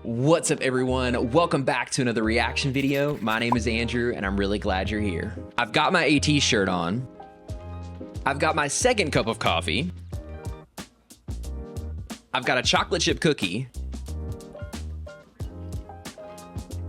What's up everyone? Welcome back to another reaction video. My name is Andrew and I'm really glad you're here. I've got my Ateez shirt on. I've got my second cup of coffee. I've got a chocolate chip cookie.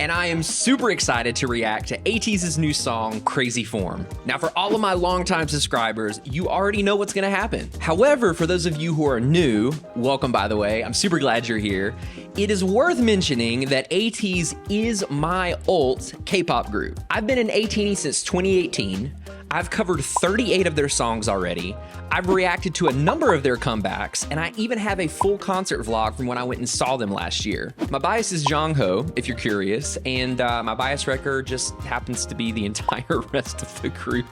And I am super excited to react to Ateez's new song, Crazy Form. Now, for all of my longtime subscribers, you already know what's gonna happen. However, for those of you who are new, welcome by the way, I'm super glad you're here. It is worth mentioning that Ateez is my ult K-pop group. I've been an atiny since 2018. I've covered 38 of their songs already. I've reacted to a number of their comebacks, and I even have a full concert vlog from when I went and saw them last year. My bias is Jongho, if you're curious, and my bias record just happens to be the entire rest of the group.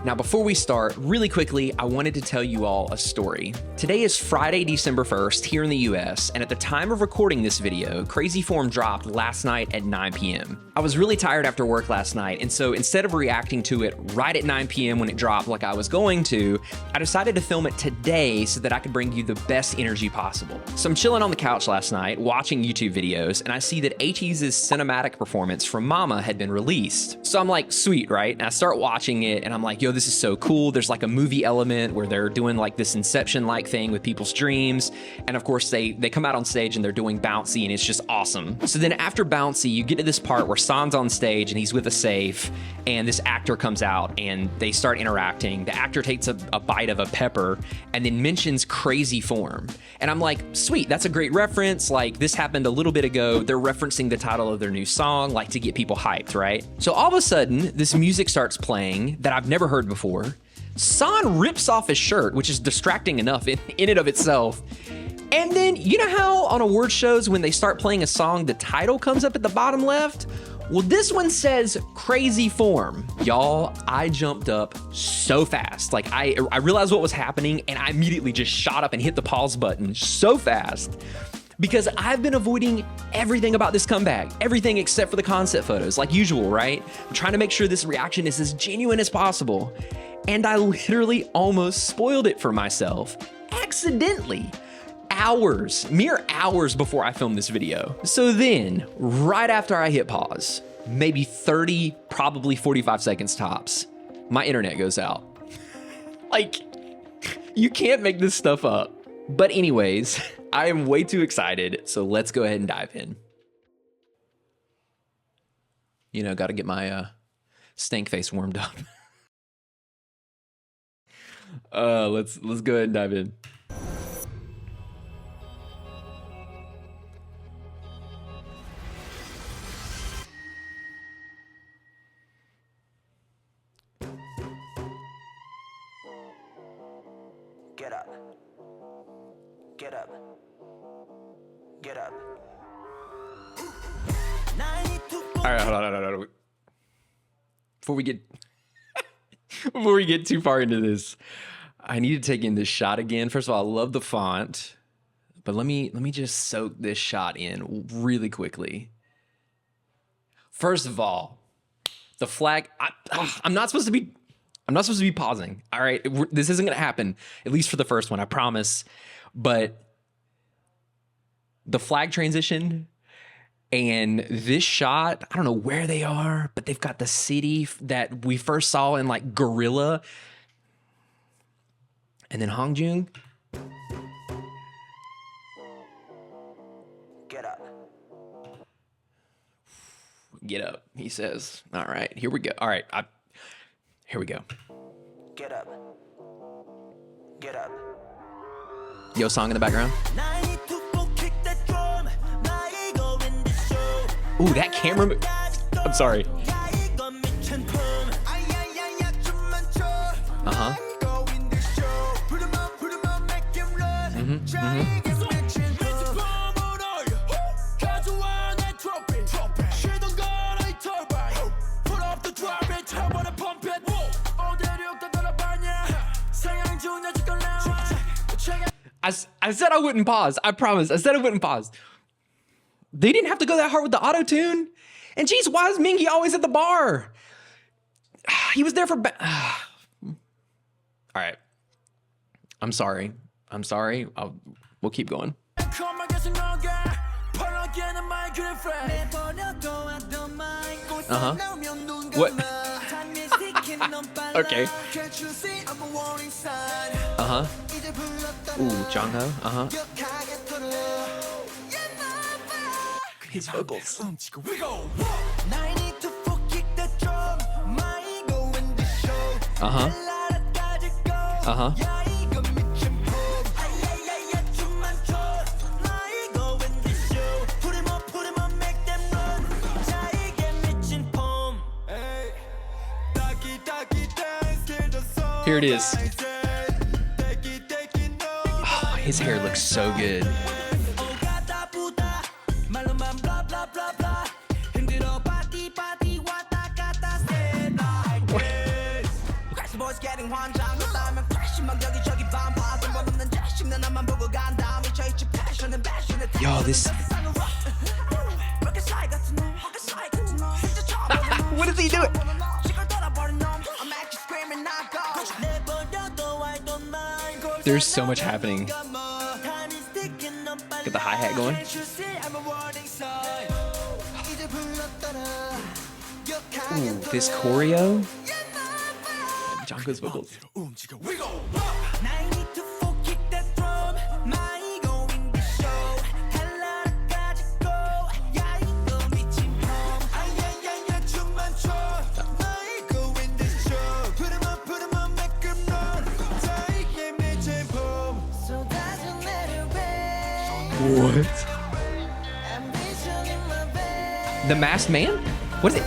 Now, before we start, really quickly, I wanted to tell you all a story. Today is Friday, December 1st here in the US, and at the time of recording this video, Crazy Form dropped last night at 9 p.m. I was really tired after work last night, and so instead of reacting to it right at 9 p.m. when it dropped like I was going to, I decided to film it today so that I could bring you the best energy possible. So I'm chilling on the couch last night, watching YouTube videos, and I see that Ateez's cinematic performance from Mama had been released. So I'm like, sweet, right? And I start watching it, and I'm like, yo, this is so cool. There's like a movie element where they're doing like this Inception-like thing with people's dreams. And of course, they come out on stage and they're doing Bouncy, and it's just awesome. So then after Bouncy, you get to this part where San's on stage and he's with a safe, and this actor comes out and they start interacting. The actor takes a bite of a pepper and then mentions Crazy Form. And I'm like, sweet, that's a great reference. Like, this happened a little bit ago. They're referencing the title of their new song, like to get people hyped, right? So all of a sudden, this music starts playing that I've never heard before. San rips off his shirt, which is distracting enough in and of itself. And then, you know how on award shows when they start playing a song, the title comes up at the bottom left? Well, this one says Crazy Form. Y'all, I jumped up so fast. Like, I realized what was happening, and I immediately just shot up and hit the pause button so fast. Because I've been avoiding everything about this comeback, everything except for the concept photos, like usual, right? I'm trying to make sure this reaction is as genuine as possible. And I literally almost spoiled it for myself, accidentally. Mere hours before I filmed this video. So then, right after I hit pause, maybe 30, probably 45 seconds tops, my internet goes out. Like, you can't make this stuff up. But anyways, I am way too excited, so let's go ahead and dive in. You know, gotta get my stank face warmed up. Let's go ahead and dive in. Get up. Get up. Get up. All right, hold on. Before we get too far into this, I need to take in this shot again. First of all, I love the font, but let me just soak this shot in really quickly. First of all, the flag. I'm not supposed to be pausing. All right, this isn't gonna happen, at least for the first one, I promise. But the flag transition and this shot, I don't know where they are, but they've got the city that we first saw in like Gorilla, and then Hongjung. Get up. Get up, he says. All right, here we go. All right, here we go. Get up. Get up. Yo, song in the background. Ooh, that camera. I'm sorry. Uh-huh. I said I wouldn't pause. I promise. I said I wouldn't pause. They didn't have to go that hard with the auto-tune. And geez, why is Mingi always at the bar? He was there for... All right. I'm sorry. I'm sorry. We'll keep going. What? Okay. Ooh, Jongho. His vocals. Here it is. Oh, his hair looks so good. Yo, this. What is he doing? There's so much happening. Get the hi-hat going. Ooh, this choreo. Jungkook's vocals. What? The Masked Man? What is it?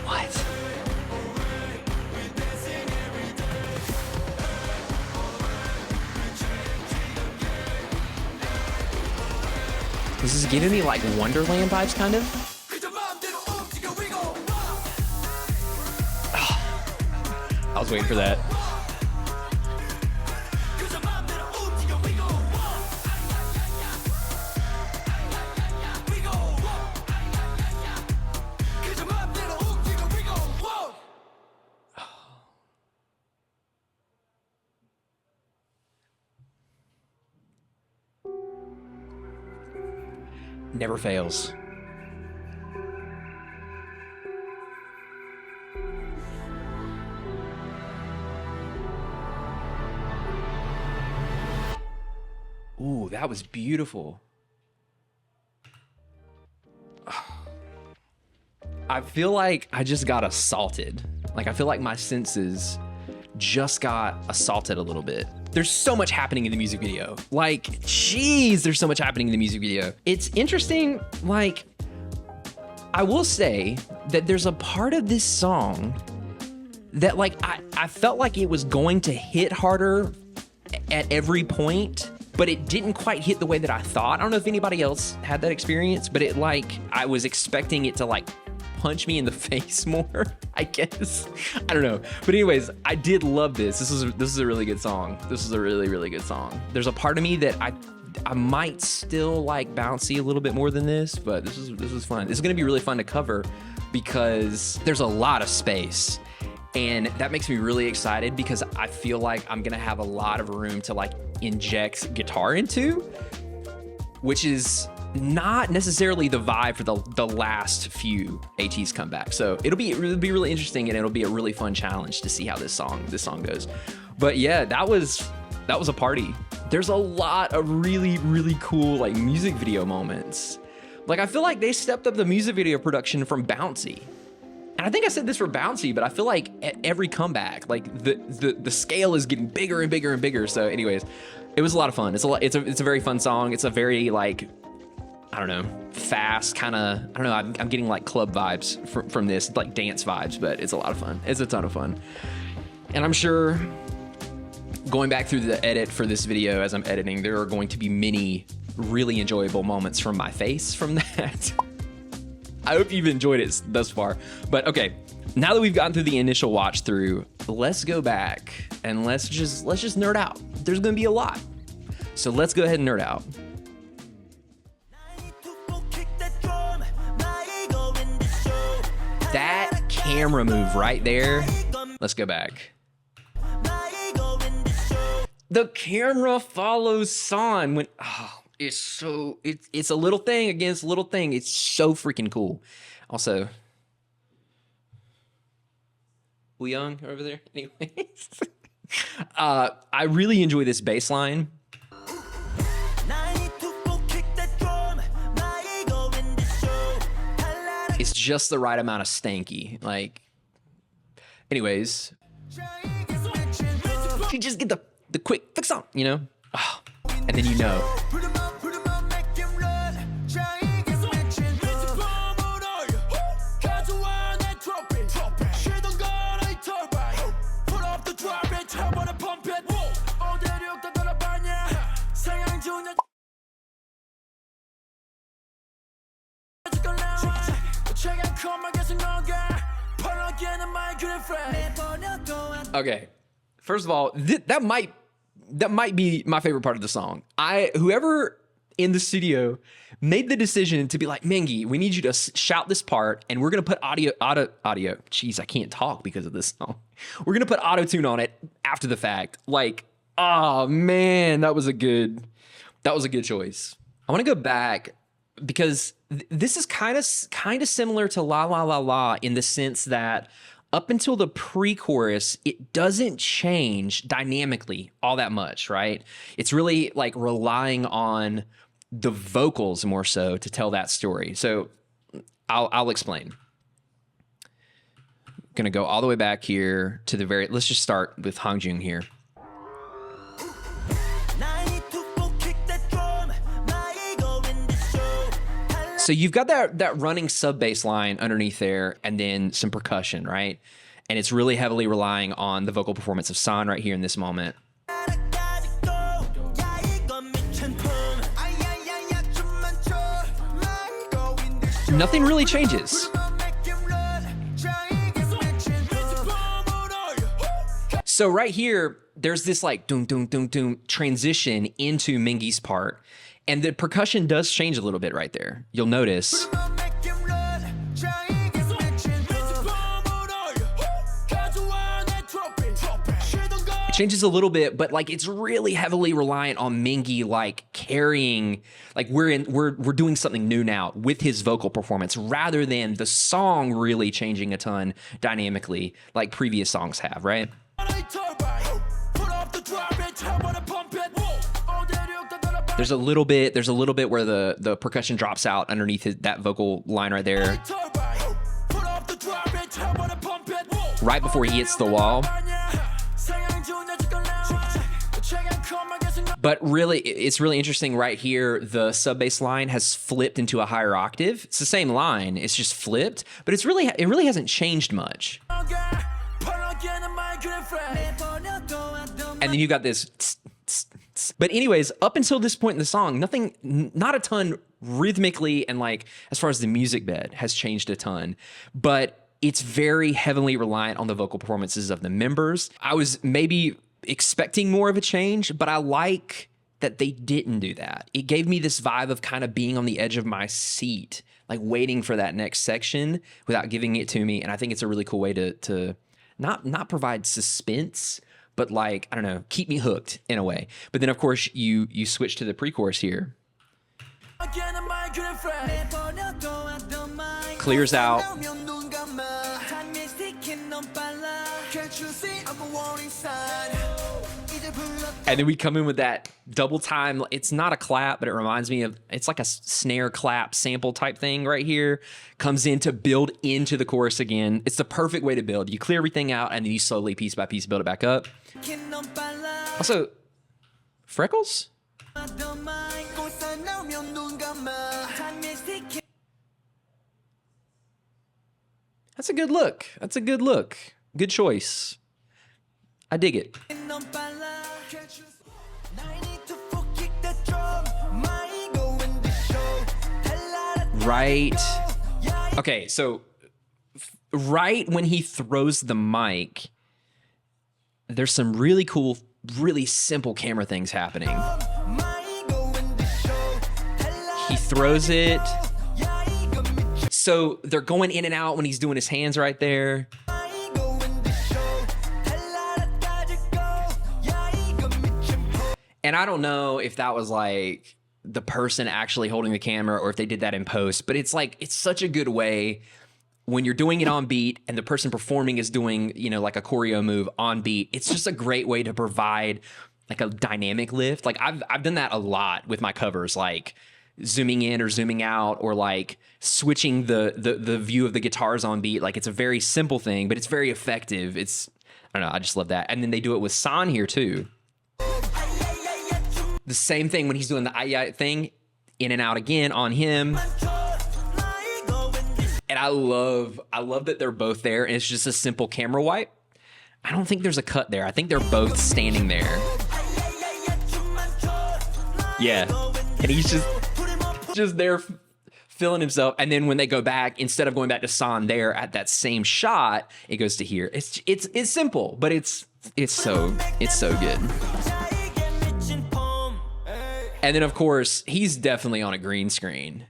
What? This is giving me like Wonderland vibes, kind of. Oh, I was waiting for that. Never fails. Ooh, that was beautiful. I feel like I just got assaulted. Like, I feel like my senses just got assaulted a little bit. There's so much happening in the music video. Like, jeez, there's so much happening in the music video. It's interesting, like, I will say that there's a part of this song that, like, I felt like it was going to hit harder at every point, but it didn't quite hit the way that I thought. I don't know if anybody else had that experience, but it, like, I was expecting it to, like, punch me in the face more, I guess. I don't know. But anyways, I did love this. This is a really good song. This is a really, really good song. There's a part of me that I might still like bouncy a little bit more than this, but this was fun. This is gonna be really fun to cover because there's a lot of space. And that makes me really excited because I feel like I'm gonna have a lot of room to like inject guitar into, which is not necessarily the vibe for the last few Ateez comeback. So it'll be really interesting, and it'll be a really fun challenge to see how this song goes. But yeah, that was a party. There's a lot of really, really cool like music video moments. Like, I feel like they stepped up the music video production from Bouncy. And I think I said this for Bouncy, but I feel like at every comeback, like the scale is getting bigger and bigger and bigger. So anyways, it was a lot of fun. It's a very fun song. It's a very like, I don't know, fast kind of, I don't know, I'm getting like club vibes from this, like dance vibes, but it's a lot of fun. It's a ton of fun. And I'm sure going back through the edit for this video as I'm editing, there are going to be many really enjoyable moments from my face from that. I hope you've enjoyed it thus far. But okay, now that we've gotten through the initial watch through, let's go back and let's just nerd out. There's gonna be a lot. So let's go ahead and nerd out. camera move right there. Let's go back. The camera follows San when, oh, it's a little thing against little thing. It's so freaking cool. Also, Young over there. Anyways, I really enjoy this bass line. It's just the right amount of stanky. Like, anyways, you just get the quick fix on, you know? Oh, and then you know. Okay, first of all, that might be my favorite part of the song. Whoever in the studio made the decision to be like, Mingi, we need you to shout this part, and we're gonna put audio. Jeez, I can't talk because of this song. We're gonna put auto tune on it after the fact. Like, oh man, that was a good choice. I want to go back because this is kind of similar to La La La La in the sense that up until the pre-chorus, it doesn't change dynamically all that much, right? It's really like relying on the vocals more so to tell that story. So I'll explain. Gonna go all the way back here to the very, let's just start with Hangjung here. So you've got that running sub bass line underneath there and then some percussion, right? And it's really heavily relying on the vocal performance of San right here in this moment. Nothing really changes. So right here, there's this like doom, doom, doom, doom transition into Mingi's part. And the percussion does change a little bit right there. You'll notice. It changes a little bit, but like it's really heavily reliant on Mingi like carrying, like we're doing something new now with his vocal performance rather than the song really changing a ton dynamically like previous songs have, right? There's a little bit where the percussion drops out underneath that vocal line right there. Right before he hits the wall. But really, it's really interesting right here. The sub bass line has flipped into a higher octave. It's the same line, it's just flipped, but it really hasn't changed much. And then you got this. But anyways, up until this point in the song, not a ton rhythmically and like as far as the music bed has changed a ton, but it's very heavily reliant on the vocal performances of the members. I was maybe expecting more of a change, but I like that they didn't do that. It gave me this vibe of kind of being on the edge of my seat, like waiting for that next section without giving it to me. And I think it's a really cool way to not provide suspense, but like, I don't know, keep me hooked in a way. But then of course you switch to the pre-chorus here. Clears out. And then we come in with that double time. It's not a clap, but it reminds me of, it's like a snare clap sample type thing right here. Comes in to build into the chorus again. It's the perfect way to build. You clear everything out and then you slowly, piece by piece, build it back up. Also, freckles? That's a good look. That's a good look. Good choice. I dig it. Right. Okay, so right when he throws the mic, there's some really cool, really simple camera things happening. He throws it. So they're going in and out when he's doing his hands right there. And I don't know if that was like the person actually holding the camera or if they did that in post, but it's like, it's such a good way when you're doing it on beat and the person performing is doing, you know, like a choreo move on beat. It's just a great way to provide like a dynamic lift. Like I've done that a lot with my covers, like zooming in or zooming out, or like switching the view of the guitars on beat. Like it's a very simple thing, but it's very effective. It's, I don't know, I just love that. And then they do it with San here too. The same thing when he's doing the ay thing, in and out again on him. And I love that they're both there and it's just a simple camera wipe. I don't think there's a cut there. I think they're both standing there. Yeah. And he's just there feeling himself. And then when they go back, instead of going back to San there at that same shot, it goes to here. It's simple, but it's so good. And then of course, he's definitely on a green screen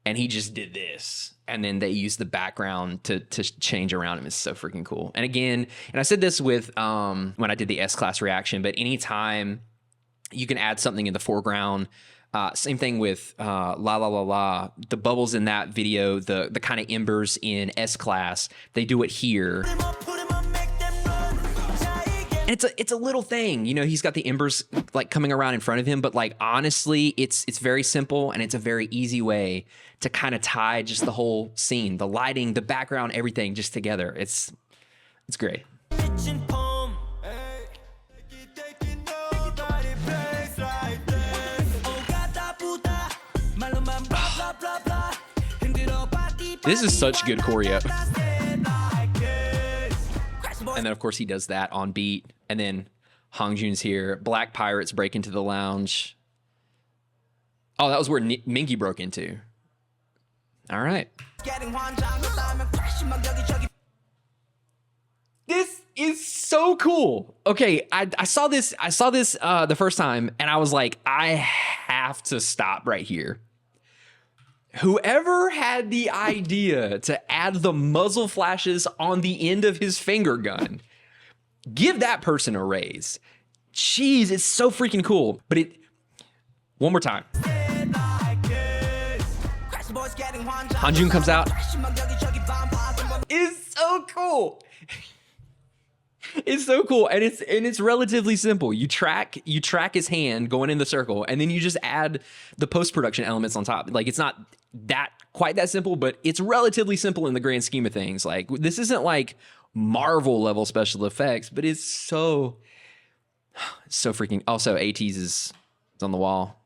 and he just did this. And then they use the background to change around him. It's so freaking cool. And again, and I said this with when I did the S-Class reaction, but anytime you can add something in the foreground, same thing with La La La La, the bubbles in that video, the kind of embers in S-Class, they do it here. And it's a little thing, you know, he's got the embers like coming around in front of him, but like honestly, it's very simple and it's a very easy way to kind of tie just the whole scene, the lighting, the background, everything just together. It's great. This is such good choreo. And then, of course, he does that on beat. And then Hongjoon's here. Black Pirates break into the lounge. Oh, that was where Mingi broke into. All right. This is so cool. Okay, I saw this the first time, and I was like, I have to stop right here. Whoever had the idea to add the muzzle flashes on the end of his finger gun, give that person a raise. Jeez, it's so freaking cool. But one more time. Hanjun comes out. It's so cool. It's so cool, and it's relatively simple. You track his hand going in the circle, and then you just add the post-production elements on top. Like, it's not quite that simple, but it's relatively simple in the grand scheme of things. Like, this isn't like Marvel level special effects, but it's so freaking. Also, Ateez is on the wall.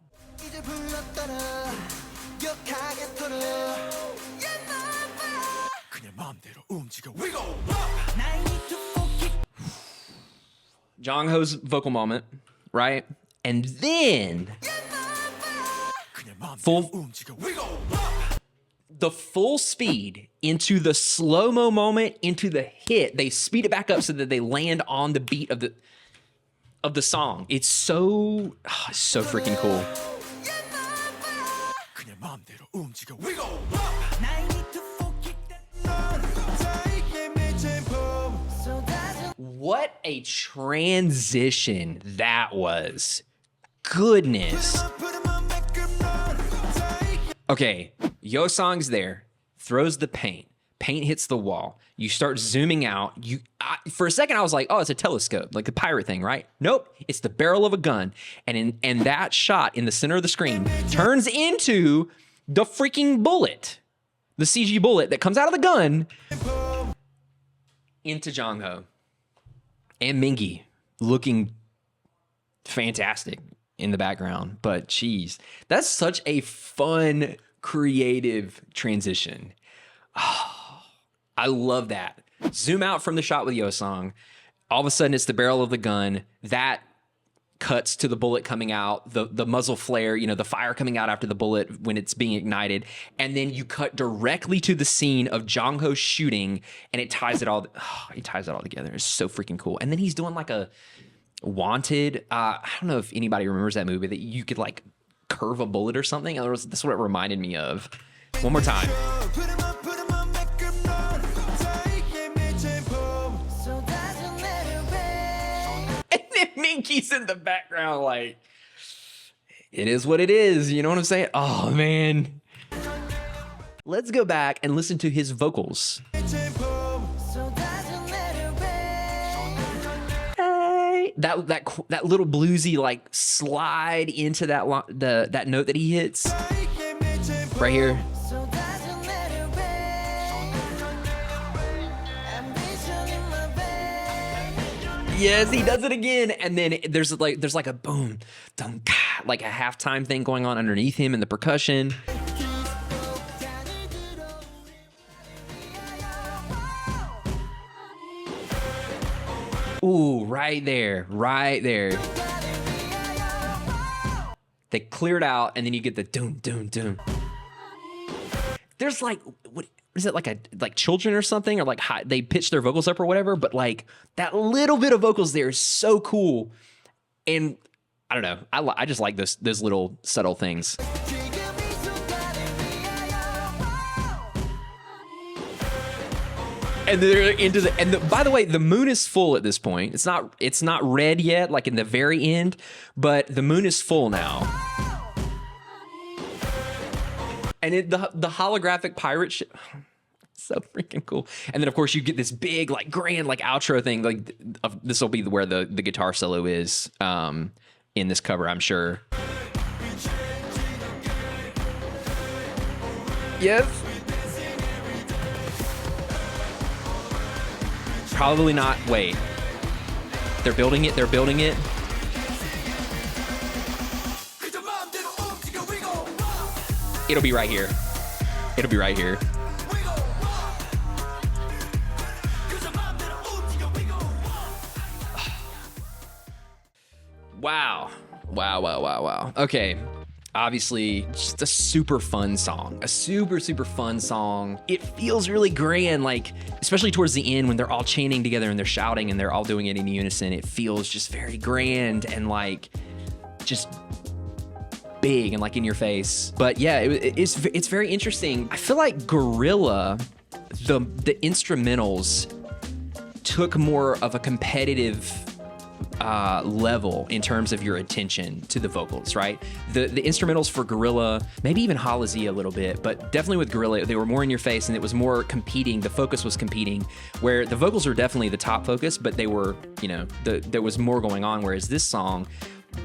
Jongho's vocal moment, right? And then the full speed into the slow-mo moment, into the hit. They speed it back up so that they land on the beat of the song. It's so freaking cool. What a transition that was. Goodness. Okay, Yeosang's there, throws the paint. Paint hits the wall. You start zooming out. For a second, I was like, oh, it's a telescope, like the pirate thing, right? Nope, it's the barrel of a gun. And that shot in the center of the screen turns into the freaking bullet, the CG bullet that comes out of the gun into Jongho. And Mingi looking fantastic in the background. But geez, that's such a fun, creative transition. Oh, I love that. Zoom out from the shot with Yeosang. All of a sudden, it's the barrel of the gun. That cuts to the bullet coming out, the muzzle flare, you know, the fire coming out after the bullet when it's being ignited. And then you cut directly to the scene of Jongho shooting, and it ties it all together. It's so freaking cool. And then he's doing like a Wanted. I don't know if anybody remembers that movie that you could like curve a bullet or something. That's what it reminded me of. One more time. He's in the background like, it is what it is. You know what I'm saying? Oh, man. Let's go back and listen to his vocals. That little bluesy like slide into that note that he hits right here. Yes, he does it again, and then there's like a boom, dum, like a halftime thing going on underneath him in the percussion. Ooh, right there, right there. They cleared out, and then you get the doom, doom, doom. There's like, what is it, like children or something, or like they pitch their vocals up or whatever, but like that little bit of vocals there is so cool. And I don't know, I just like those little subtle things. And they're into by the way, the moon is full at this point. It's not red yet, like in the very end, but the moon is full now. And the holographic pirate ship, so freaking cool. And then of course you get this big like grand like outro thing. Like this will be where the guitar solo is in this cover, I'm sure. Yes. Probably not. Wait. They're building it. They're building it. It'll be right here. It'll be right here. Wow. Wow, wow, wow, wow. Okay. Obviously, just a super fun song. A super, super fun song. It feels really grand, like, especially towards the end when they're all chanting together and they're shouting and they're all doing it in unison. It feels just very grand and like, just big and like in your face. But yeah, it's very interesting. I feel like Gorilla, the instrumentals took more of a competitive level in terms of your attention to the vocals, right? The instrumentals for Gorilla, maybe even Halazia a little bit, but definitely with Gorilla, they were more in your face and it was more competing. The focus was competing, where the vocals are definitely the top focus, but they were, you know, there was more going on. Whereas this song,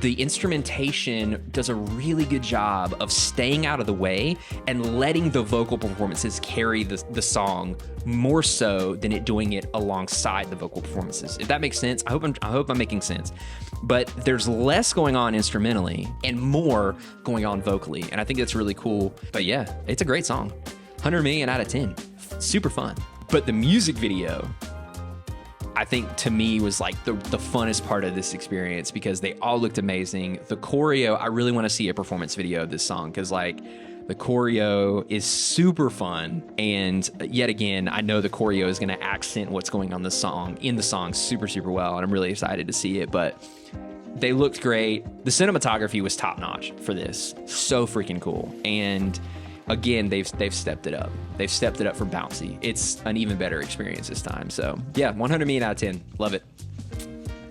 the instrumentation does a really good job of staying out of the way and letting the vocal performances carry the song more so than it doing it alongside the vocal performances. If that makes sense, I hope I'm making sense. But there's less going on instrumentally and more going on vocally, and I think that's really cool. But yeah, it's a great song. 100 million out of 10. Super fun. But the music video, I think to me was like the funnest part of this experience because they all looked amazing. The choreo, I really want to see a performance video of this song because like the choreo is super fun. And yet again, I know the choreo is going to accent what's going on in the song super, super well. And I'm really excited to see it, but they looked great. The cinematography was top notch for this. So freaking cool. And again, they've stepped it up. They've stepped it up from Bouncy. It's an even better experience this time. So yeah, 100 million out of 10. Love it.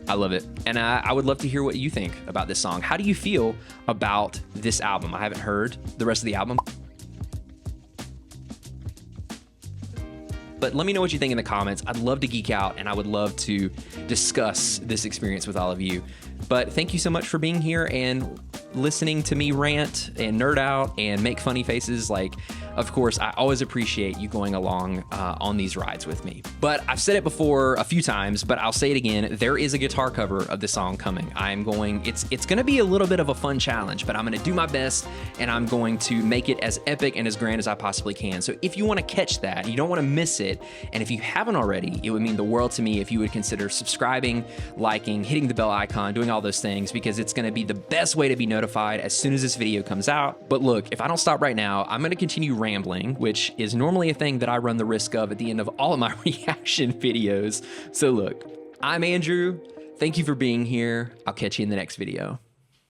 I love it. And I would love to hear what you think about this song. How do you feel about this album? I haven't heard the rest of the album, but let me know what you think in the comments. I'd love to geek out and I would love to discuss this experience with all of you. But thank you so much for being here and listening to me rant and nerd out and make funny faces. Like, of course, I always appreciate you going along on these rides with me. But I've said it before a few times, but I'll say it again. There is a guitar cover of this song coming. It's going to be a little bit of a fun challenge, but I'm going to do my best and I'm going to make it as epic and as grand as I possibly can. So if you want to catch that, and you don't want to miss it, and if you haven't already, it would mean the world to me if you would consider subscribing, liking, hitting the bell icon, doing all those things, because it's going to be the best way to be notified as soon as this video comes out. But look, if I don't stop right now, I'm going to continue rambling, which is normally a thing that I run the risk of at the end of all of my reaction videos. So look, I'm Andrew. Thank you for being here. I'll catch you in the next video.